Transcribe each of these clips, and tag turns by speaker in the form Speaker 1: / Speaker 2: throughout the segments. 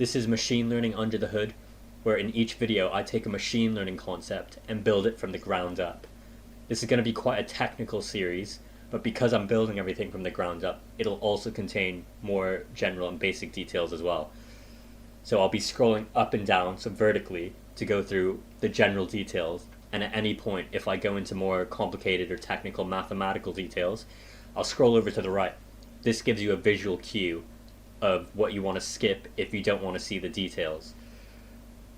Speaker 1: This is machine learning under the hood, where in each video I take a machine learning concept and build it from the ground up. This is going to be quite a technical series, but because I'm building everything from the ground up, it'll also contain more general and basic details as well. So I'll be scrolling up and down, so vertically, to go through the general details, and at any point, if I go into more complicated or technical mathematical details, I'll scroll over to the right. This gives you a visual cue of what you want to skip if you don't want to see the details.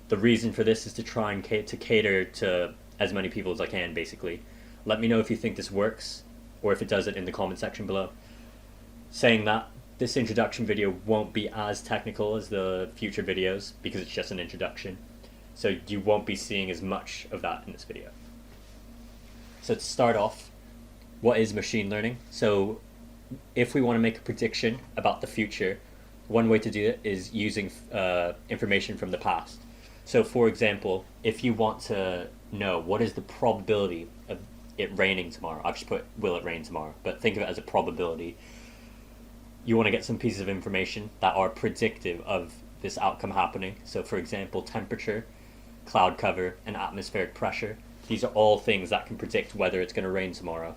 Speaker 1: The reason for this is to try and cater to as many people as I can, basically. Let me know if you think this works, or if it doesn't in the comment section below. Saying that, this introduction video won't be as technical as the future videos, because it's just an introduction. So you won't be seeing as much of that in this video. So to start off, what is machine learning? So if we want to make a prediction about the future, one way to do it is using information from the past. So for example, if you want to know what is the probability of it raining tomorrow, I've just put will it rain tomorrow, but think of it as a probability. You want to get some pieces of information that are predictive of this outcome happening. So for example, temperature, cloud cover, and atmospheric pressure. These are all things that can predict whether it's going to rain tomorrow.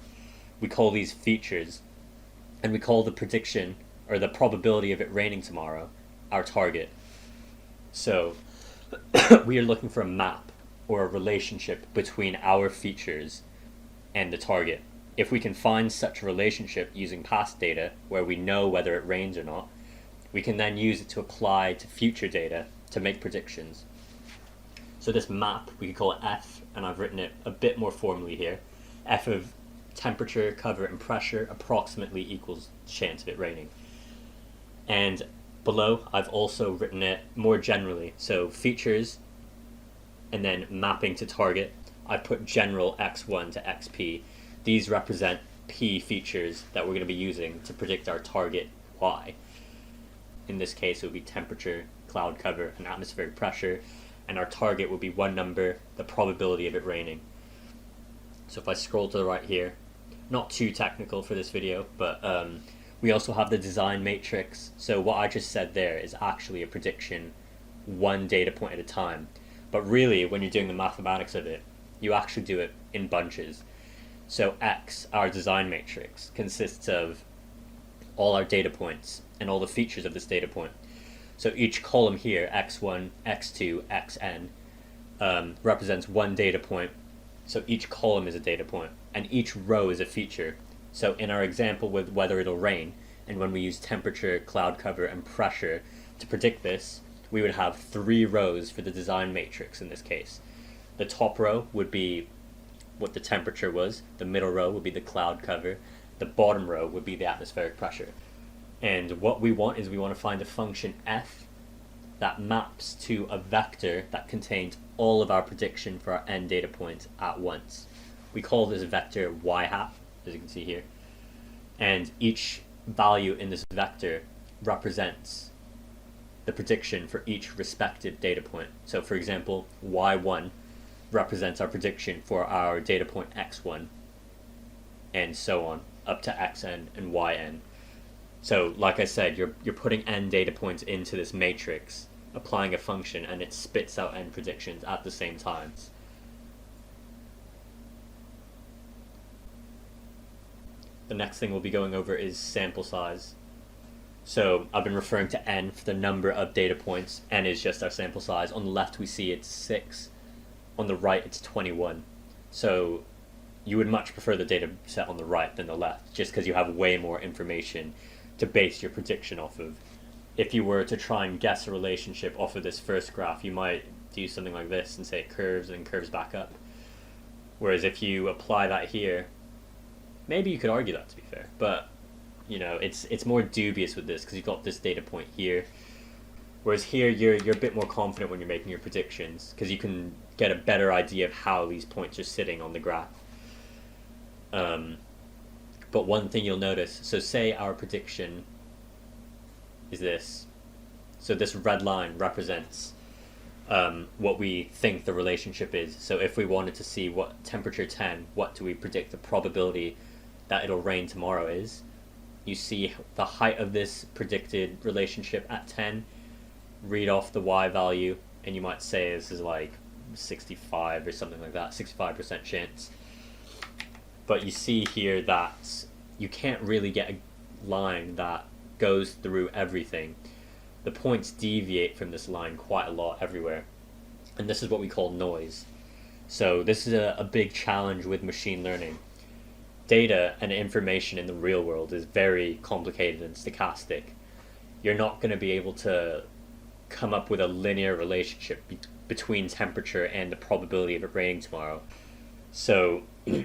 Speaker 1: We call these features, and we call the prediction, or the probability of it raining tomorrow, our target. So we are looking for a map or a relationship between our features and the target. If we can find such a relationship using past data where we know whether it rains or not, we can then use it to apply to future data to make predictions. So this map, we could call it F, and I've written it a bit more formally here. F of temperature, cover, and pressure approximately equals chance of it raining. And below, I've also written it more generally. So features, and then mapping to target. I've put general x1 to xp. These represent p features that we're going to be using to predict our target y. In this case, it would be temperature, cloud cover, and atmospheric pressure. And our target would be one number, the probability of it raining. So if I scroll to the right here, not too technical for this video, but we also have the design matrix. So what I just said there is actually a prediction one data point at a time. But really, when you're doing the mathematics of it, you actually do it in bunches. So X, our design matrix, consists of all our data points and all the features of this data point. So each column here, x1, x2, xn, represents one data point. So each column is a data point, and each row is a feature. So in our example with whether it'll rain, and when we use temperature, cloud cover, and pressure to predict this, we would have 3 rows for the design matrix in this case. The top row would be what the temperature was, the middle row would be the cloud cover, the bottom row would be the atmospheric pressure. And what we want is we want to find a function f that maps to a vector that contains all of our prediction for our n data points at once. We call this vector y hat, as you can see here. And each value in this vector represents the prediction for each respective data point. So for example, y1 represents our prediction for our data point x1, and so on, up to xn and yn. So, like I said, you're putting n data points into this matrix, applying a function, and it spits out n predictions at the same time. The next thing we'll be going over is sample size. So, I've been referring to n for the number of data points. N is just our sample size. On the left we see it's 6. On the right it's 21. So, you would much prefer the data set on the right than the left, just because you have way more information to base your prediction off of. If you were to try and guess a relationship off of this first graph, you might do something like this and say it curves and curves back up. Whereas if you apply that here, maybe you could argue that, to be fair, but you know, it's more dubious with this because you've got this data point here. Whereas here you're a bit more confident when you're making your predictions because you can get a better idea of how these points are sitting on the graph. But one thing you'll notice, so say our prediction is this. So this red line represents what we think the relationship is. So if we wanted to see what temperature 10, what do we predict the probability that it'll rain tomorrow is, you see the height of this predicted relationship at 10 read off the y value, and you might say this is like 65 or something like that, 65% chance. But you see here that you can't really get a line that goes through everything. The points deviate from this line quite a lot everywhere, and this is what we call noise. So this is a big challenge with machine learning. Data and information in the real world is very complicated and stochastic. You're not going to be able to come up with a linear relationship between temperature and the probability of it raining tomorrow. So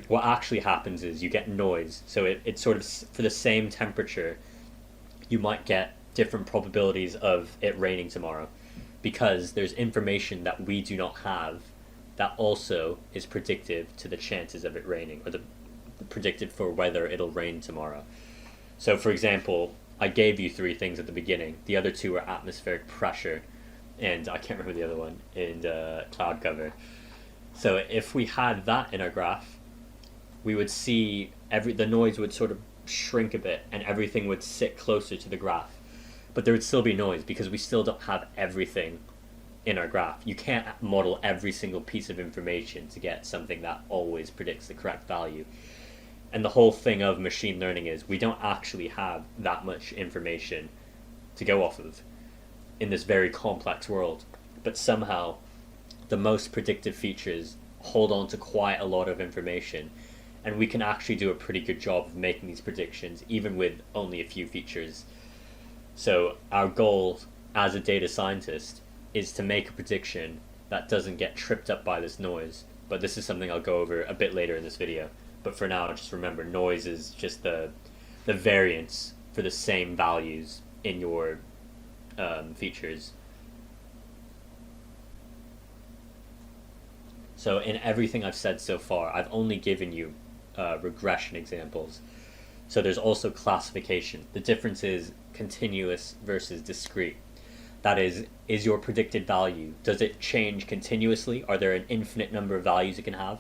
Speaker 1: what actually happens is you get noise. So it's sort of, for the same temperature, you might get different probabilities of it raining tomorrow, because there's information that we do not have that also is predictive to the chances of it raining, or the predicted for whether it'll rain tomorrow. So for example, I gave you three things at the beginning. The other two were atmospheric pressure, and I can't remember the other one, and cloud cover. So if we had that in our graph, we would see the noise would sort of shrink a bit, and everything would sit closer to the graph. But there would still be noise because we still don't have everything in our graph. You can't model every single piece of information to get something that always predicts the correct value. And the whole thing of machine learning is we don't actually have that much information to go off of in this very complex world. But somehow the most predictive features hold on to quite a lot of information, and we can actually do a pretty good job of making these predictions even with only a few features. So our goal as a data scientist is to make a prediction that doesn't get tripped up by this noise. But this is something I'll go over a bit later in this video. But for now, just remember, noise is just the variance for the same values in your features. So in everything I've said so far, I've only given you regression examples. So there's also classification. The difference is continuous versus discrete. That is your predicted value, does it change continuously? Are there an infinite number of values it can have?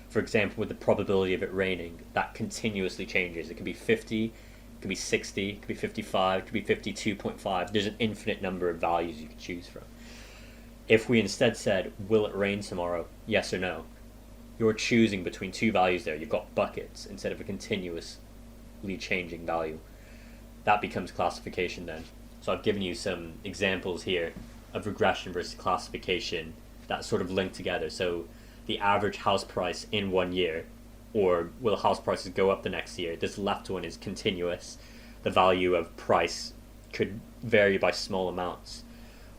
Speaker 1: For example, with the probability of it raining, that continuously changes. It could be 50, it could be 60, it could be 55, it could be 52.5. There's an infinite number of values you can choose from. If we instead said, will it rain tomorrow, yes or no, you're choosing between two values there. You've got buckets instead of a continuously changing value. That becomes classification then. So I've given you some examples here of regression versus classification that sort of link together. So the average house price in 1 year, or will house prices go up the next year? This left one is continuous. The value of price could vary by small amounts.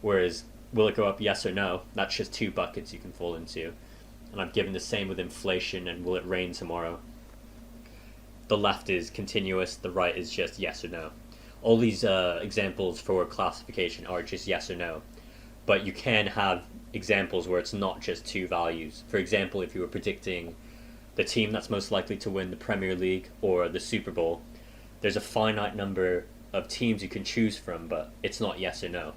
Speaker 1: Whereas, will it go up, yes or no? That's just two buckets you can fall into. And I've given the same with inflation and will it rain tomorrow? The left is continuous, the right is just yes or no. All these examples for classification are just yes or no. But you can have examples where it's not just two values. For example, if you were predicting the team that's most likely to win the Premier League or the Super Bowl, there's a finite number of teams you can choose from, but it's not yes or no.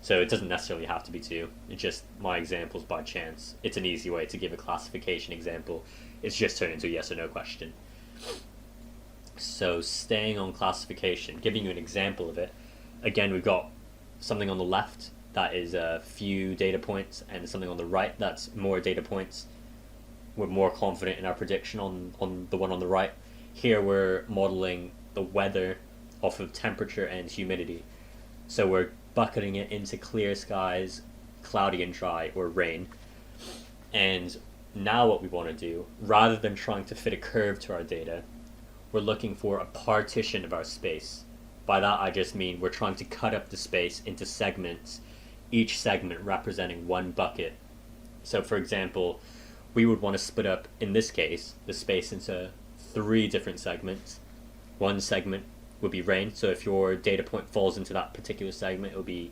Speaker 1: So it doesn't necessarily have to be two. It's just my examples by chance. It's an easy way to give a classification example. It's just turned into a yes or no question. So staying on classification, giving you an example of it. Again, we've got something on the left that is a few data points, and something on the right that's more data points. We're more confident in our prediction on the one on the right. Here we're modeling the weather off of temperature and humidity. So we're bucketing it into clear skies, cloudy and dry, or rain. And now what we want to do, rather than trying to fit a curve to our data, we're looking for a partition of our space. By that I just mean we're trying to cut up the space into segments, each segment representing one bucket. So for example, we would want to split up, in this case, the space into 3 different segments. One segment would be rain, so if your data point falls into that particular segment, it will be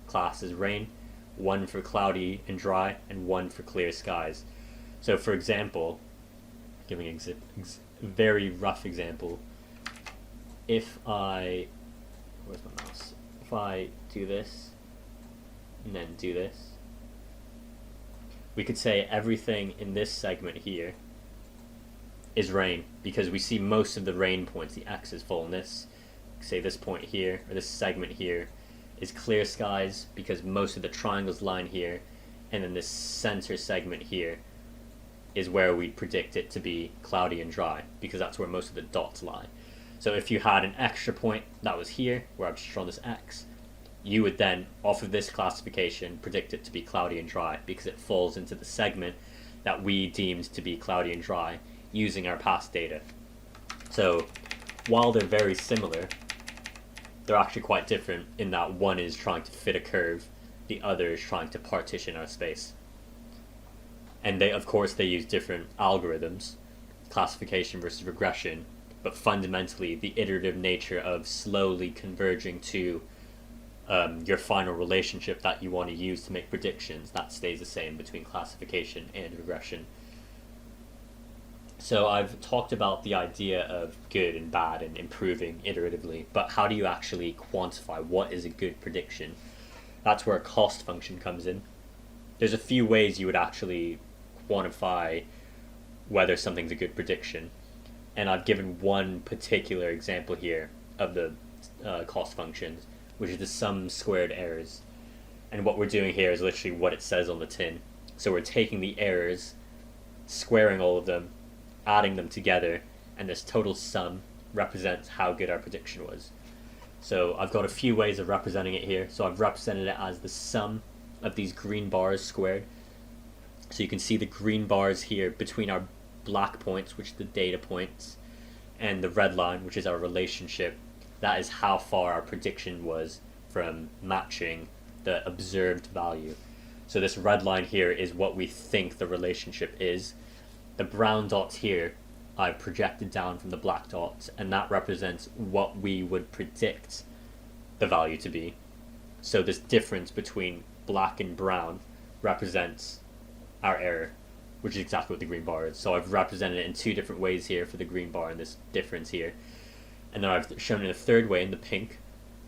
Speaker 1: classed as rain. One for cloudy and dry, and one for clear skies. So for example, giving a very rough example, if I, where's my mouse? If I do this, and then do this, we could say everything in this segment here is rain, because we see most of the rain points, the X's fall in this, say this point here, or this segment here, is clear skies because most of the triangles line here, and then this center segment here is where we predict it to be cloudy and dry because that's where most of the dots lie. So if you had an extra point that was here, where I've just drawn this X, you would then, off of this classification, predict it to be cloudy and dry because it falls into the segment that we deemed to be cloudy and dry using our past data. So while they're very similar, they're actually quite different in that one is trying to fit a curve, the other is trying to partition our space. And they, of course, they use different algorithms, classification versus regression, but fundamentally the iterative nature of slowly converging to your final relationship that you want to use to make predictions, that stays the same between classification and regression. So I've talked about the idea of good and bad and improving iteratively, but how do you actually quantify what is a good prediction? That's where a cost function comes in. There's a few ways you would actually quantify whether something's a good prediction, and I've given one particular example here of the cost functions, which is the sum squared errors. And what we're doing here is literally what it says on the tin. So we're taking the errors, squaring all of them, adding them together, and this total sum represents how good our prediction was. So I've got a few ways of representing it here. So I've represented it as the sum of these green bars squared. So you can see the green bars here between our black points, which are the data points, and the red line, which is our relationship. That is how far our prediction was from matching the observed value. So this red line here is what we think the relationship is. The brown dots here I've projected down from the black dots, and that represents what we would predict the value to be. So this difference between black and brown represents our error, which is exactly what the green bar is. So I've represented it in two different ways here for the green bar and this difference here. And then I've shown it in a third way in the pink,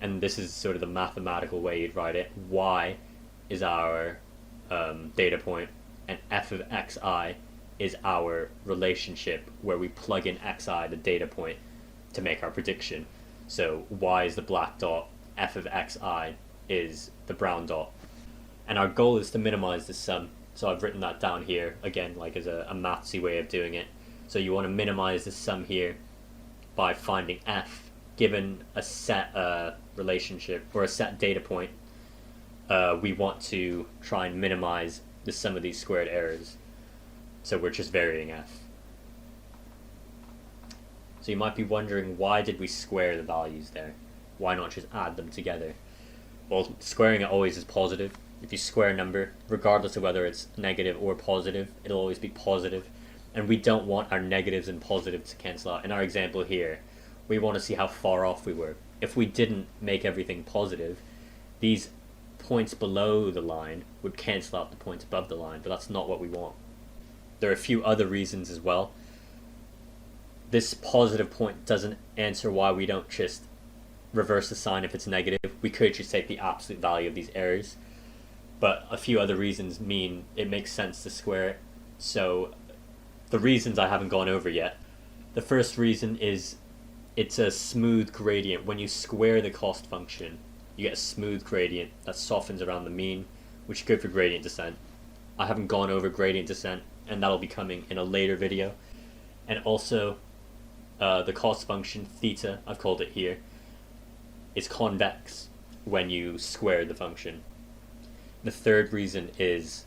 Speaker 1: and this is sort of the mathematical way you'd write it. Y is our data point, and f of xi is our relationship where we plug in xi, the data point, to make our prediction. So y is the black dot, f of xi is the brown dot. And our goal is to minimize the sum. So I've written that down here, again, like as a mathsy way of doing it. So you want to minimize the sum here by finding f given a set relationship or a set data point. We want to try and minimize the sum of these squared errors. So we're just varying f. So you might be wondering, why did we square the values there? Why not just add them together? Well, squaring it always is positive. If you square a number, regardless of whether it's negative or positive, it'll always be positive. And we don't want our negatives and positives to cancel out. In our example here, we want to see how far off we were. If we didn't make everything positive, these points below the line would cancel out the points above the line, but that's not what we want. There are a few other reasons as well. This positive point doesn't answer why we don't just reverse the sign if it's negative. We could just take the absolute value of these errors, but a few other reasons mean it makes sense to square it. So the reasons I haven't gone over yet. The first reason is it's a smooth gradient. When you square the cost function, you get a smooth gradient that softens around the mean, which is good for gradient descent. I haven't gone over gradient descent, and that'll be coming in a later video. And also, the cost function, theta, I've called it here, is convex when you square the function. The third reason is,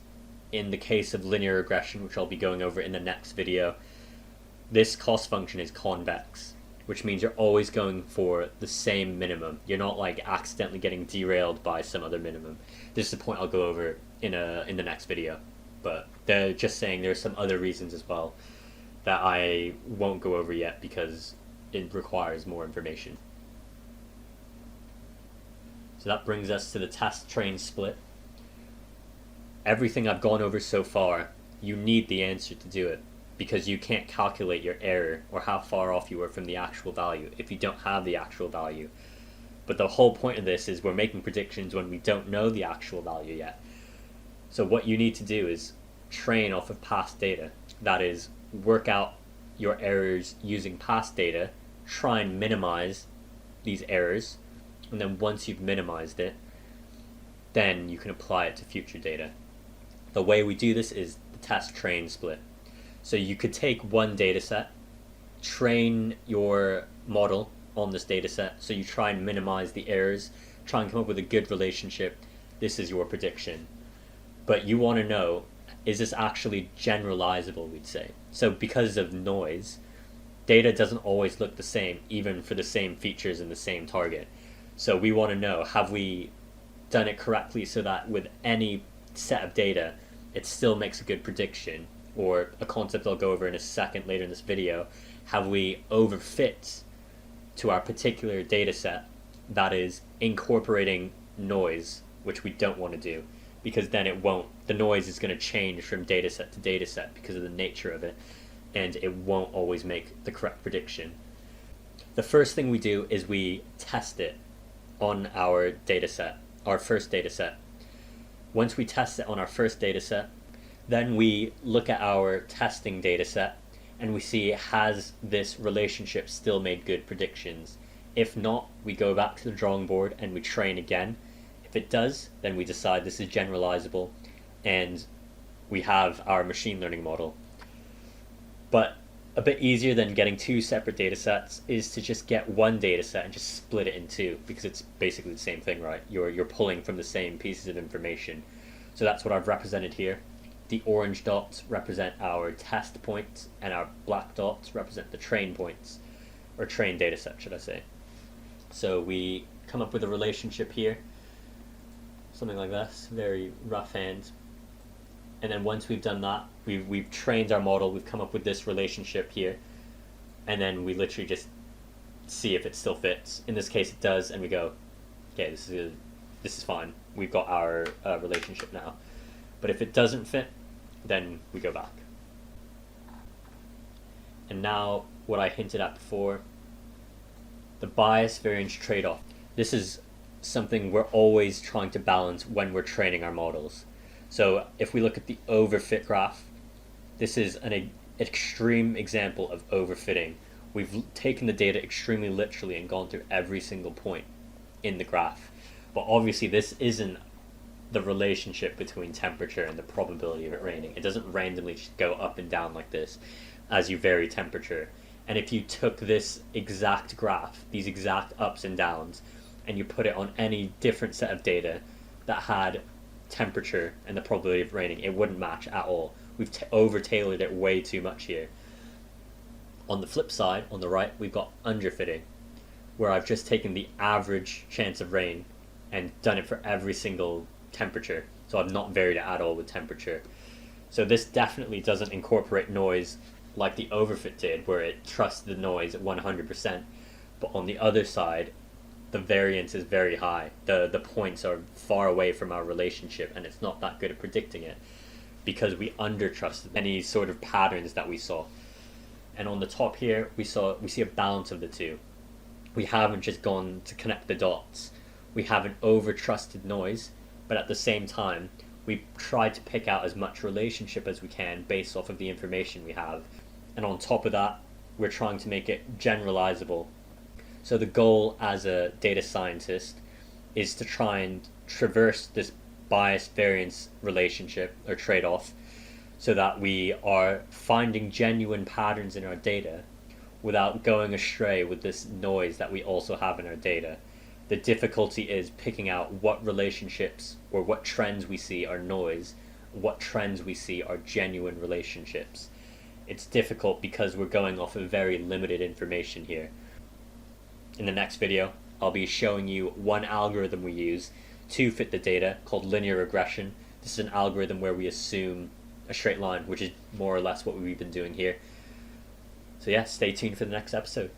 Speaker 1: in the case of linear regression, which I'll be going over in the next video, this cost function is convex, which means you're always going for the same minimum. You're not like accidentally getting derailed by some other minimum. This is the point I'll go over in the next video, but they're just saying there are some other reasons as well that I won't go over yet because it requires more information. So that brings us to the test train split. Everything I've gone over so far, you need the answer to do it, because you can't calculate your error or how far off you were from the actual value if you don't have the actual value. But the whole point of this is we're making predictions when we don't know the actual value yet. So what you need to do is train off of past data. That is, work out your errors using past data, try and minimize these errors, and then once you've minimized it, then you can apply it to future data. The way we do this is the test train split. So you could take one data set, train your model on this data set, so you try and minimize the errors, try and come up with a good relationship. This is your prediction. But you want to know, is this actually generalizable, we'd say. So because of noise, data doesn't always look the same, even for the same features and the same target. So we want to know, have we done it correctly so that with any set of data, it still makes a good prediction? Or a concept I'll go over in a second later in this video, have we overfit to our particular data set that is incorporating noise, which we don't want to do, because then the noise is going to change from data set to data set because of the nature of it, and it won't always make the correct prediction. The first thing we do is we test it on our data set, our first data set. Once we test it on our first data set, then we look at our testing data set and we see, has this relationship still made good predictions? If not, we go back to the drawing board and we train again. If it does, then we decide this is generalizable and we have our machine learning model. But a bit easier than getting two separate data sets is to just get one data set and just split it in two, because it's basically the same thing, right? You're pulling from the same pieces of information. So that's what I've represented here. The orange dots represent our test points and our black dots represent the train points, or train data set, should I say. So we come up with a relationship here, something like this, very rough hand. And then once we've done that, we've trained our model, we've come up with this relationship here, and then we literally just see if it still fits. In this case it does, and we go, okay, this is fine, we've got our relationship now. But if it doesn't fit, then we go back. And now what I hinted at before, the bias variance trade-off. This is something we're always trying to balance when we're training our models. So if we look at the overfit graph, this is an extreme example of overfitting. We've taken the data extremely literally and gone through every single point in the graph. But obviously this isn't the relationship between temperature and the probability of it raining. It doesn't randomly just go up and down like this as you vary temperature. And if you took this exact graph, these exact ups and downs, and you put it on any different set of data that had temperature and the probability of raining, it wouldn't match at all. We've over-tailored it way too much here. On the flip side, on the right, we've got underfitting, where I've just taken the average chance of rain and done it for every single temperature. So I've not varied it at all with temperature. So this definitely doesn't incorporate noise like the overfit did, where it trusts the noise at 100%. But on the other side, the variance is very high. The points are far away from our relationship, and it's not that good at predicting it because we undertrust any sort of patterns that we saw. And on the top here, we see a balance of the two. We haven't just gone to connect the dots. We haven't overtrusted noise, but at the same time, we tried to pick out as much relationship as we can based off of the information we have. And on top of that, we're trying to make it generalizable. So the goal as a data scientist is to try and traverse this bias variance relationship or trade-off so that we are finding genuine patterns in our data without going astray with this noise that we also have in our data. The difficulty is picking out what relationships or what trends we see are noise, what trends we see are genuine relationships. It's difficult because we're going off of very limited information here. In the next video, I'll be showing you one algorithm we use to fit the data called linear regression. This is an algorithm where we assume a straight line, which is more or less what we've been doing here. So yeah, stay tuned for the next episode.